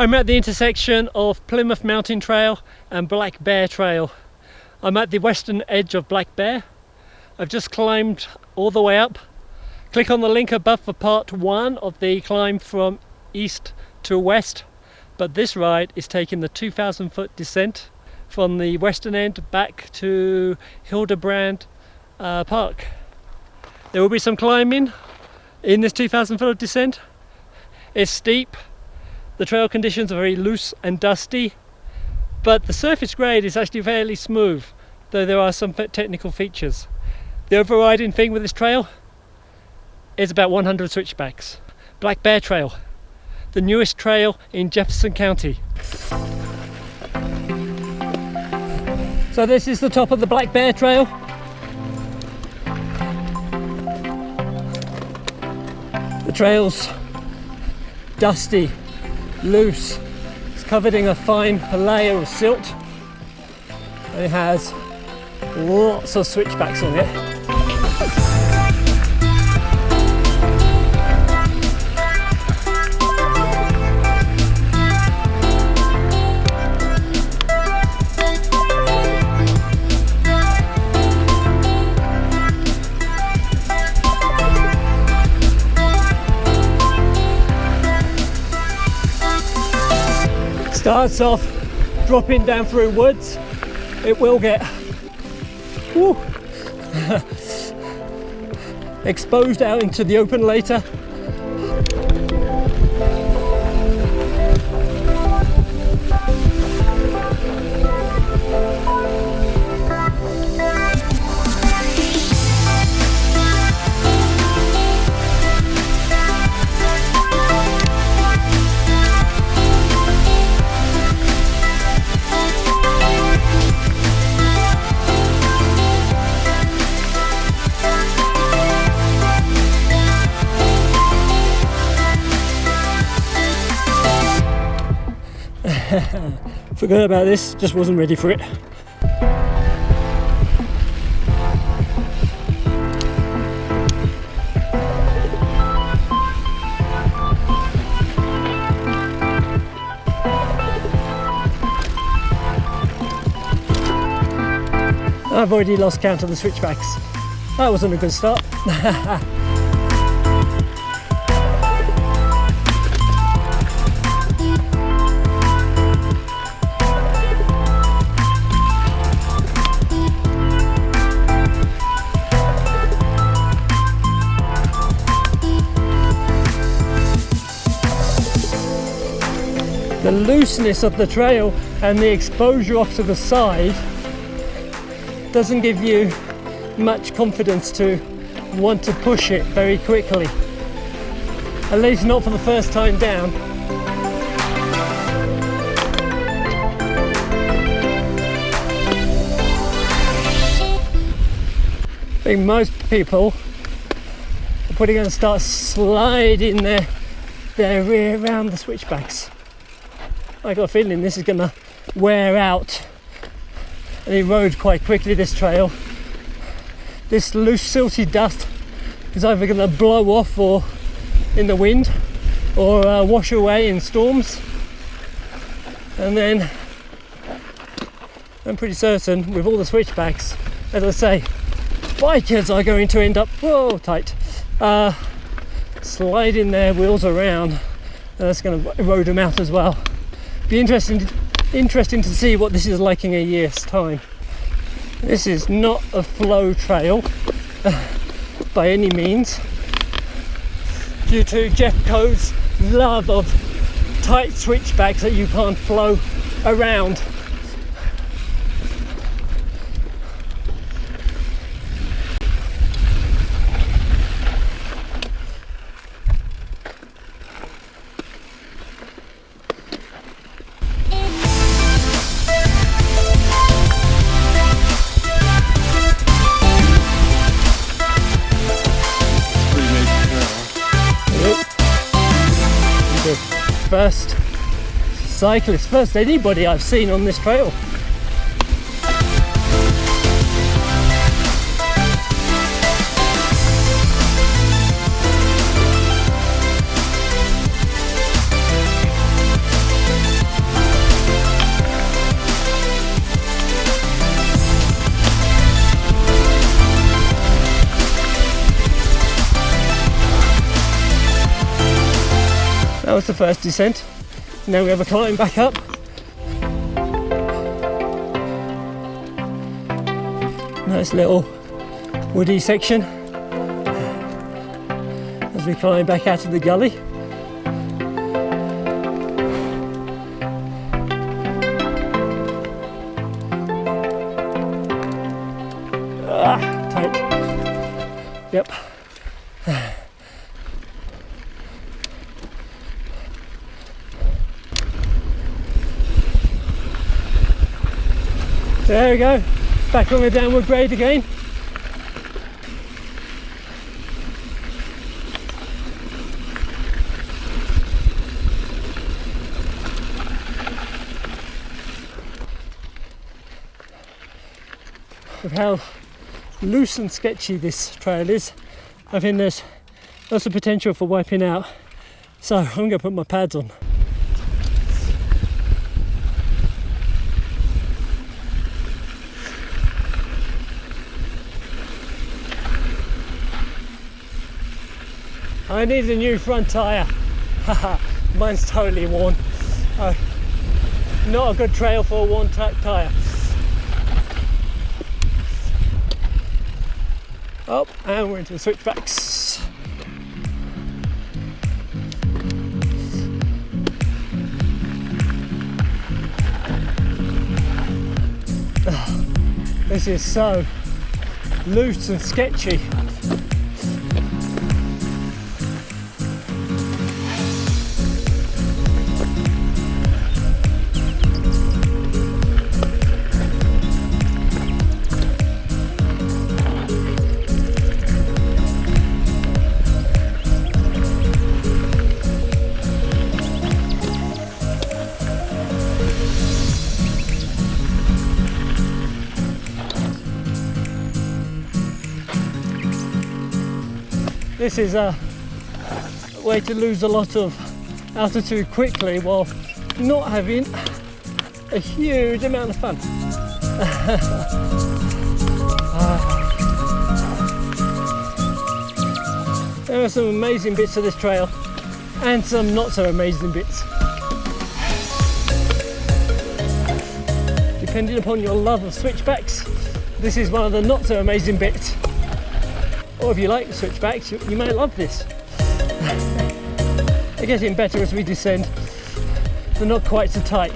I'm at the intersection of Plymouth Mountain Trail and Black Bear Trail. I'm at the western edge of Black Bear. I've just climbed all the way up. Click on the link above for part 1 of the climb from east to west. But this ride is taking the 2,000 foot descent from the western end back to Hildebrand Park. There will be some climbing in this 2,000 foot descent. It's steep. The trail conditions are very loose and dusty, but the surface grade is actually fairly smooth, though there are some technical features. The overriding thing with this trail is about 100 switchbacks. Black Bear Trail, the newest trail in Jefferson County. So this is the top of the Black Bear Trail. The trail's dusty, loose. It's covered in a fine layer of silt, and it has lots of switchbacks on it. Starts off dropping down through woods. It will get exposed out into the open later. Forgot about this, just wasn't ready for it. I've already lost count of the switchbacks. That wasn't a good start. The looseness of the trail and the exposure off to the side doesn't give you much confidence to want to push it very quickly, at least not for the first time down. I think most people are probably going to start sliding their rear around the switchbacks. I got a feeling this is going to wear out and erode quite quickly, this trail. This loose silty dust is either going to blow off or in the wind or wash away in storms, and then I'm pretty certain with all the switchbacks, as I say, bikers are going to end up sliding their wheels around, and that's going to erode them out as well. Be interesting to see what this is like in a year's time. This is not a flow trail by any means, due to Jeff Coe's love of tight switchbacks that you can't flow around. First cyclist, first anybody I've seen on this trail. was the first descent. Now we have a climb back up. Nice little woody section as we climb back out of the gully. Tight. Yep. There we go, back on the downward grade again. With how loose and sketchy this trail is, I think there's lots of potential for wiping out. So I'm going to put my pads on. I need a new front tyre. Haha, mine's totally worn. Not a good trail for a worn tyre. Oh, and we're into the switchbacks. This is so loose and sketchy. This is a way to lose a lot of altitude quickly while not having a huge amount of fun. There are some amazing bits of this trail and some not so amazing bits. Depending upon your love of switchbacks, this is one of the not so amazing bits. Or if you like switchbacks, you may love this. They're getting better as we descend. They're not quite so tight.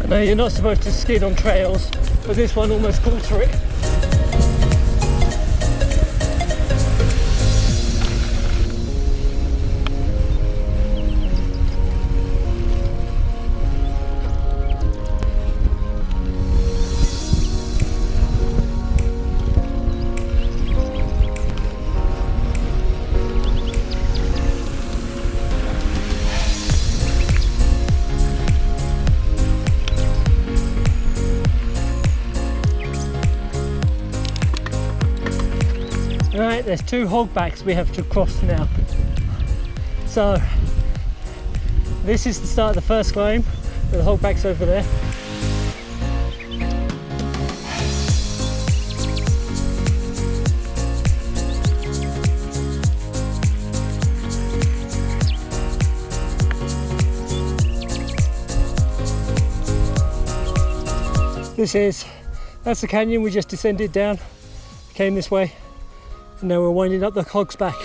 I know you're not supposed to skid on trails, but this one almost calls for it. Right, there's two hogbacks we have to cross now. So this is the start of the first climb with the hogbacks over there. That's the canyon we just descended down, came this way. And now we're winding up the Hogsback.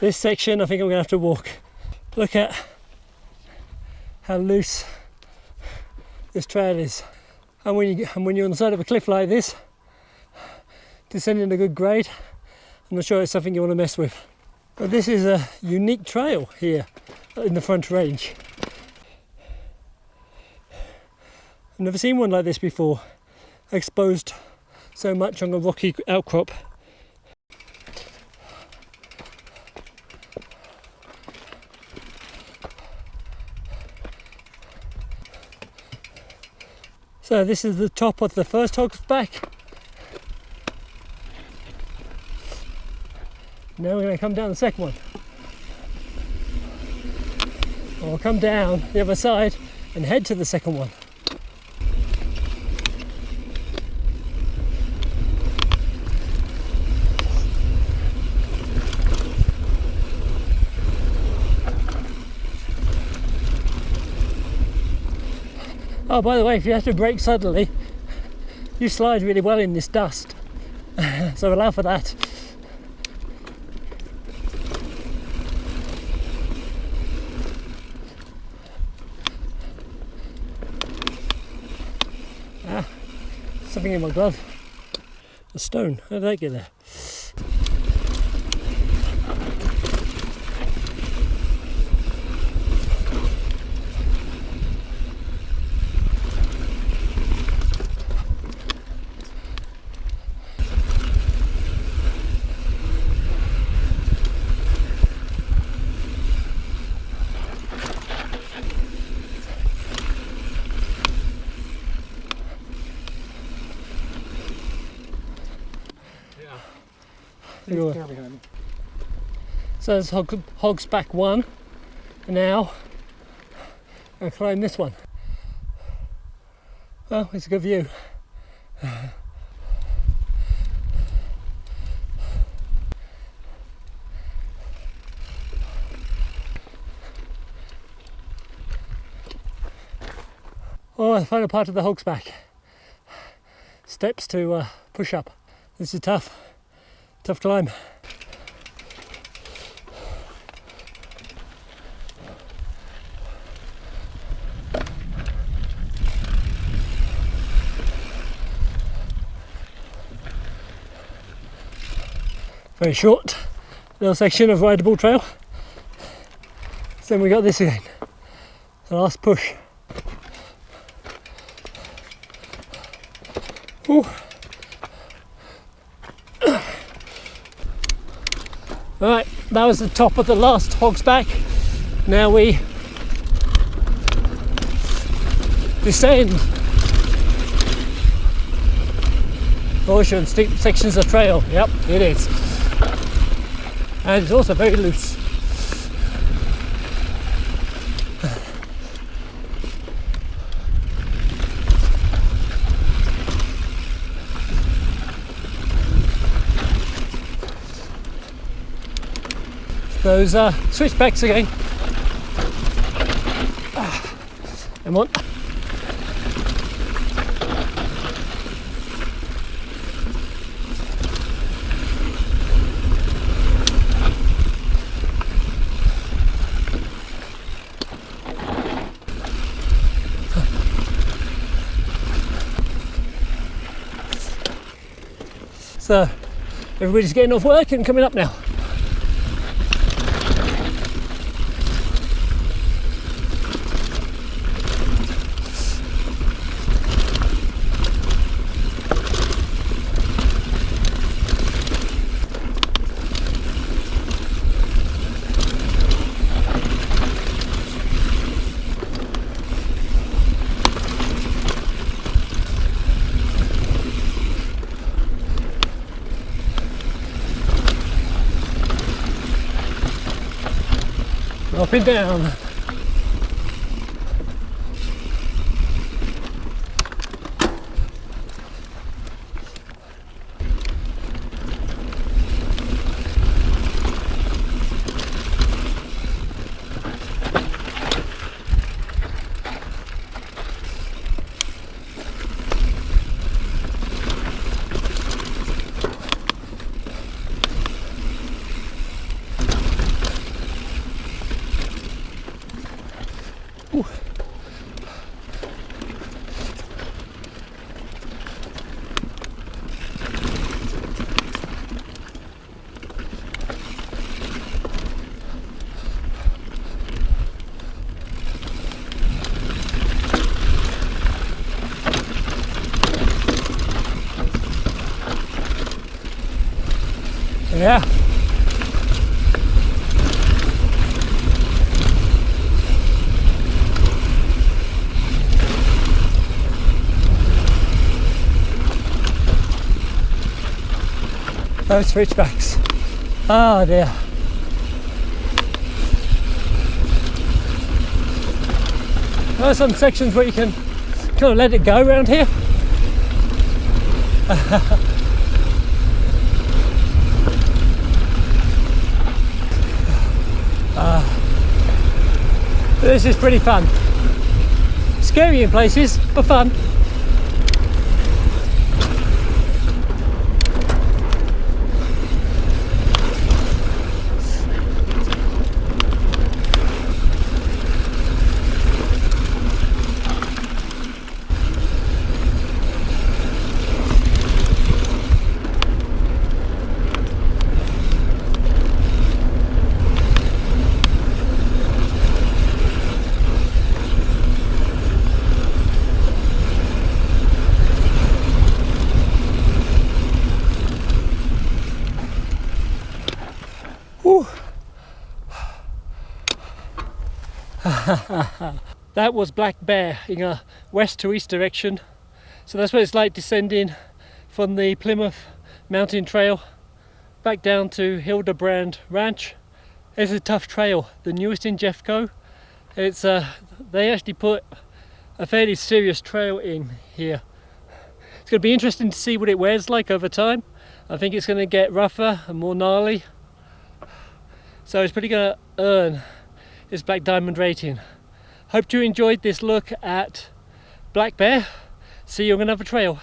This section I think I'm going to have to walk. Look at how loose this trail is. And when you're on the side of a cliff like this, descending a good grade, I'm not sure it's something you want to mess with. But this is a unique trail here in the front range. I've never seen one like this before, exposed so much on a rocky outcrop. So this is the top of the first Hogsback. Now we're going to come down the second one. I'll come down the other side and head to the second one. Oh, by the way, if you have to brake suddenly, you slide really well in this dust, so allow for that. Ah, something in my glove. A stone, how did that get there? So there's Hogsback 1, and now I'll climb this one. Well, it's a good view. Oh, the final part of the Hogsback. Steps to push up. This is tough climb. Very short little section of rideable trail. So then we got this again, the last push. Ooh. Right, that was the top of the last Hogsback. Now we descend portion, steep sections of trail. Yep, it is. And it's also very loose. Those switchbacks again. Come on. So everybody's getting off work and coming up now. Up and down. Yeah. Those switchbacks. Oh dear. There are some sections where you can kind of let it go around here. This is pretty fun. Scary in places, but fun. That was Black Bear in a west to east direction, so that's what it's like descending from the Plymouth Mountain Trail back down to Hildebrand Ranch. It's a tough trail, the newest in Jeffco. It's they actually put a fairly serious trail in here. It's going to be interesting to see what it wears like over time. I think it's going to get rougher and more gnarly, so it's probably going to earn its Black Diamond rating. Hope you enjoyed this look at Black Bear. See you on another trail.